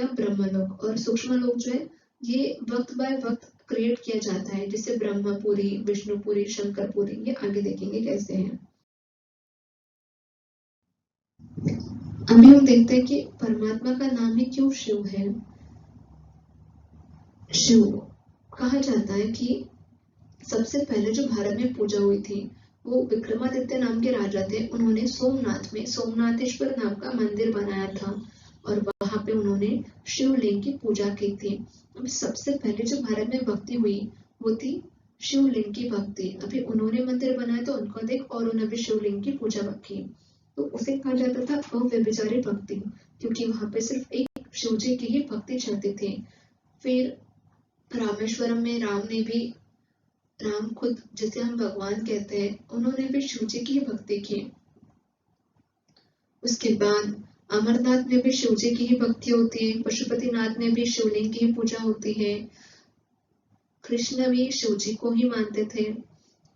या ब्रह्मलोक, और सूक्ष्म लोक जो है ये वक्त बाय वक्त क्रिएट किया जाता है, जैसे ब्रह्मपुरी, विष्णुपुरी, शंकरपुरी, ये आगे देखेंगे कैसे हैं। अभी हम देखते हैं कि परमात्मा का नाम ही क्यों शिव है। शिव कहा जाता है कि सबसे पहले जो भारत में पूजा हुई थी वो विक्रमादित्य नाम के राजा थे। उन्होंने सोमनाथ में सोमनाथेश्वर नाम का मंदिर बनाया था और वहां पे उन्होंने शिवलिंग की पूजा की थी। अब सबसे पहले जो भारत में भक्ति हुई वो थी शिवलिंग की भक्ति। अभी उन्होंने मंदिर बनाया तो उनको देख और उन्होंने भी शिवलिंग की पूजा की, तो उसे कहा जाता था अव्यभिचारी भक्ति, क्योंकि वहां पे सिर्फ एक शिव जी की ही भक्ति चलती थी। फिर रामेश्वरम में राम खुद जिसे हम भगवान कहते हैं, उन्होंने भी शिव जी की भक्ति की। उसके बाद अमरनाथ में भी शिव जी की ही भक्ति होती है, पशुपतिनाथ में भी शिवलिंग की ही पूजा होती है। कृष्ण भी शिव जी को ही मानते थे।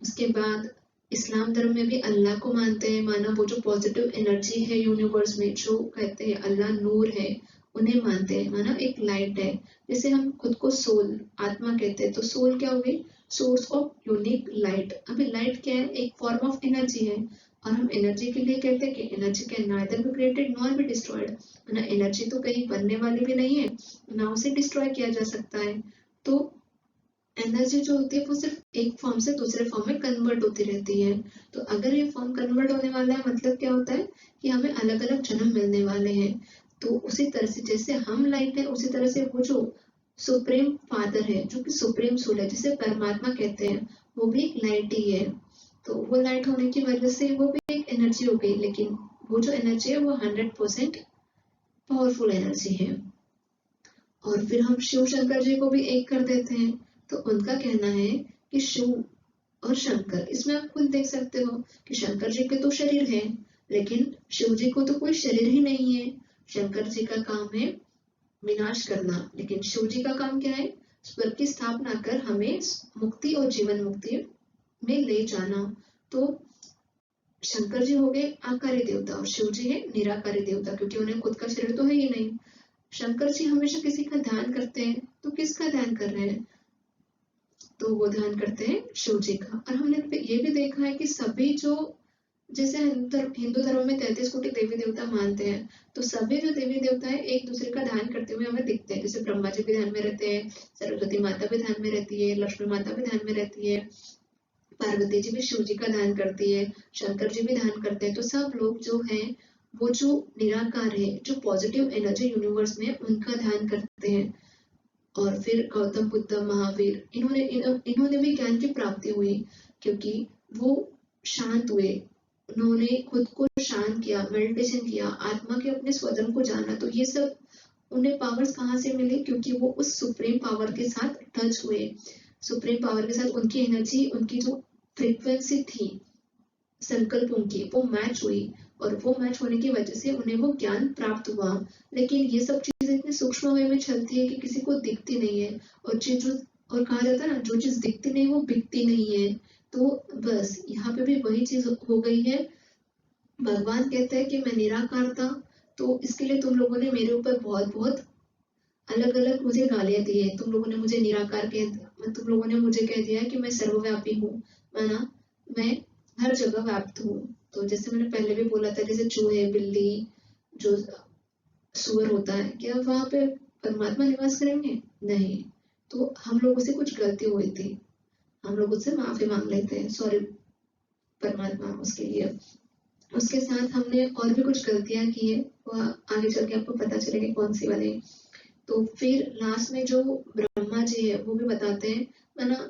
उसके बाद इस्लाम धर्म में भी अल्लाह को मानते हैं, माना वो जो पॉजिटिव एनर्जी है यूनिवर्स में, जो कहते हैं अल्लाह नूर है, उन्हें मानते हैं, माना एक लाइट है। जैसे हम खुद को सोल, आत्मा कहते हैं, तो सोल क्या हुई, सोर्स ऑफ यूनिक लाइट। अभी लाइट क्या है, एक फॉर्म ऑफ एनर्जी है, और हम एनर्जी के लिए कहते हैं कि energy can neither be created nor be destroyed. ना एनर्जी तो कहीं बनने वाली भी नहीं है, ना उसे डिस्ट्रॉय किया जा सकता है। तो एनर्जी जो होती है वो सिर्फ एक फॉर्म से दूसरे फॉर्म में कन्वर्ट होती रहती है। तो अगर ये फॉर्म कन्वर्ट होने वाला है, मतलब क्या होता है कि हमें अलग अलग जन्म मिलने वाले हैं। तो उसी तरह से जैसे हम लाइट है, उसी तरह से वो जो सुप्रीम फादर है, जो कि सुप्रीम सोल है, जिसे परमात्मा कहते हैं, वो भी एक लाइट ही है। तो वो लाइट होने की वजह से वो भी एक एनर्जी हो गई, लेकिन वो जो एनर्जी है वो 100% पावरफुल एनर्जी है। और फिर हम शिव शंकर जी को भी एक कर देते हैं। तो उनका कहना है कि शिव और शंकर, इसमें आप खुद देख सकते हो कि शंकर जी के तो शरीर है, लेकिन शिव जी को तो कोई शरीर ही नहीं है। शंकर जी का काम है विनाश करना, लेकिन शिव जी का काम क्या है, स्वर्ग की स्थापना कर हमें मुक्ति और जीवन मुक्ति में ले जाना। तो शंकर जी हो गए आकारी देवता और शिव जी है निराकारी देवता, क्योंकि उन्हें खुद का शरीर तो है ही नहीं। शंकर जी हमेशा किसी का ध्यान करते हैं, तो किसका ध्यान कर रहे हैं, तो वो ध्यान करते हैं शिव जी का। और हमने ये भी देखा है कि सभी जो, जैसे हिंदू धर्म में 33 कोटि देवी देवता मानते हैं, तो सभी जो देवी देवता है एक दूसरे का ध्यान करते हुए हमें दिखते हैं। जैसे ब्रह्मा जी भी ध्यान में रहते हैं, सरस्वती माता भी ध्यान में रहती है, लक्ष्मी माता भी ध्यान में रहती है, पार्वती जी भी शिव जी का ध्यान करती है, शंकर जी भी ध्यान करते हैं। तो सब लोग जो है वो जो निराकार है, जो पॉजिटिव एनर्जी यूनिवर्स में, उनका ध्यान करते हैं। और फिर गौतम बुद्ध, महावीर, इन्होंने भी ज्ञान की प्राप्ति हुई, क्योंकि वो शांत हुए, उन्होंने खुद को शांत किया, मेडिटेशन किया, आत्मा के अपने स्वधर्म को जाना। तो ये सब उन्हें पावर्स कहाँ से मिले, क्योंकि वो उस सुप्रीम पावर के साथ टच हुए, सुप्रीम पावर के साथ उनकी एनर्जी, उनकी जो फ्रीक्वेंसी थी संकल्पों की, वो मैच हुई, और वो मैच होने की वजह से उन्हें वो ज्ञान प्राप्त हुआ। लेकिन ये सब चीजें इतनी सूक्ष्म वे में चलती है कि किसी को दिखती नहीं है, और और कहा जाता है ना, जो चीज दिखती नहीं वो बिकती नहीं है। तो बस यहाँ पे भी वही चीज हो गई है। भगवान कहते हैं कि मैं निराकार था, तो इसके लिए तुम लोगों ने मेरे ऊपर बहुत बहुत अलग अलग मुझे गालियां दी है। तुम लोगों ने मुझे निराकार तुम लोगों ने मुझे कह दिया कि मैं सर्वव्यापी हूँ, माना मैं हर जगह व्याप्त हूँ। तो जैसे मैंने पहले भी बोला था, जैसे चूहे, बिल्ली, जो सुअर होता है, क्या वहां पे परमात्मा निवास करेंगे, नहीं। तो हम लोगों से कुछ गलती हुई थी, हम लोग उससे माफी मांग लेते हैं, सॉरी परमात्मा उसके लिए। उसके साथ हमने और भी कुछ गलतियां की है, वो आगे चल के आपको पता चलेगा कौन सी वाली। तो फिर लास्ट में जो ब्रह्मा जी है वो भी बताते हैं, माना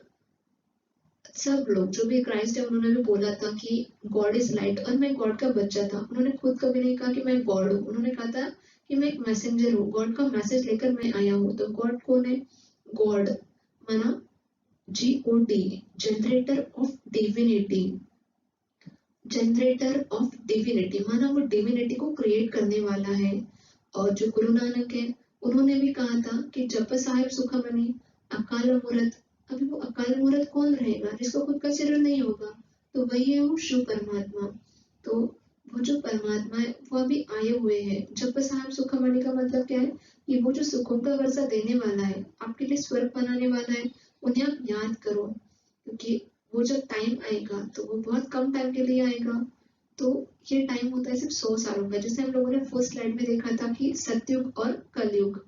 सब लोग जो भी क्राइस्ट है, उन्होंने भी बोला था कि गॉड इज लाइट, और मैं गॉड का बच्चा था। उन्होंने खुद कभी नहीं कहा कि मैं गॉड हूँ, उन्होंने कहा था कि मैं एक मैसेंजर हूँ, गॉड का मैसेज लेकर मैं आया हूँ। तो गॉड कौन है, गॉड माना GOD, generator off divinity, generator off divinity, माना वो डिविनिटी को क्रिएट करने वाला है। और जो गुरु नानक है, उन्होंने भी कहा था कि जप साहिब सुखमणि अकाल मूरत। अभी वो अकाल मूरत कौन रहेगा, जिसको खुद का शरीर नहीं होगा, तो वही है वो शिव परमात्मा। तो वो जो परमात्मा है वो अभी आए हुए हैं। जपसाम सुखमणि का मतलब क्या है? कि वो जो सुखों का वर्षा देने वाला है, आपके लिए स्वर्ग बनाने वाला है, उन्हें आप याद करो, क्योंकि वो जब टाइम आएगा तो वो बहुत कम टाइम के लिए आएगा। तो ये टाइम होता है सिर्फ 100 सालों का, जैसे हम लोगों ने फर्स्ट स्लाइड में देखा था कि सतयुग और कलयुग,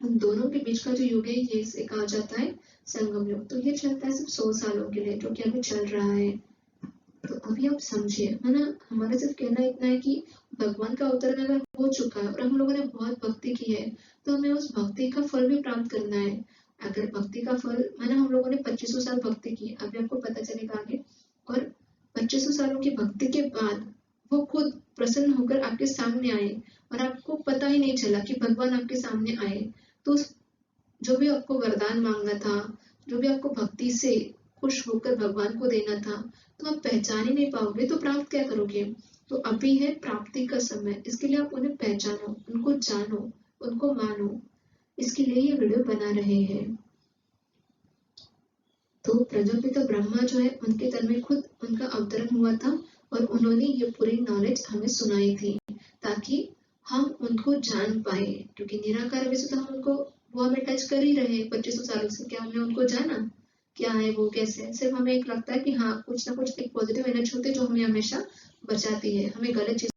उन दोनों के बीच का जो युग है ये इसे कहा जाता है संगम युग। तो ये चलता है सिर्फ 100 सालों के लिए, जो कि अभी चल रहा है। तो अभी आप समझिए, है ना, हमारा सिर्फ कहना इतना है कि भगवान का अवतरण अगर हो चुका है और हम लोगों ने बहुत भक्ति की है, तो हमें उस भक्ति का फल भी प्राप्त करना है। अगर भक्ति का फल, माना हम लोगों ने 2500 साल भक्ति की, अभी आपको पता चलेगा आगे, और 2500 सालों की भक्ति के बाद वो खुद प्रसन्न होकर आपके सामने आए और आपको पता ही नहीं चला कि भगवान आपके सामने आए, तो जो भी आपको वरदान मांगना था, जो भी आपको भक्ति से खुश होकर भगवान को देना था, तो आप पहचान ही नहीं पाओगे, तो प्राप्त क्या करोगे? तो अभी है प्राप्ति का समय, इसके लिए आप उन्हें पहचानो, उनको जानो, उनको मानो। इसके लिए ये वीडियो बना रहे हैं। तो प्रजापिता ब्रह्मा जो है, उनके तन में खुद उनका अवतरण हुआ था और उन्होंने ये पूरी नॉलेज हमें सुनाई थी, ताकि हम उनको जान पाए। क्योंकि निराकार वैसे तो हम उनको, वो हमें टच कर ही रहे हैं 2500 सालों से, क्या हमने उनको जाना? क्या है वो, कैसे है? सिर्फ हमें एक लगता है कि हाँ, कुछ ना कुछ एक पॉजिटिव एनर्जी होती है जो हमें हमेशा बचाती है, हमें गलत चीज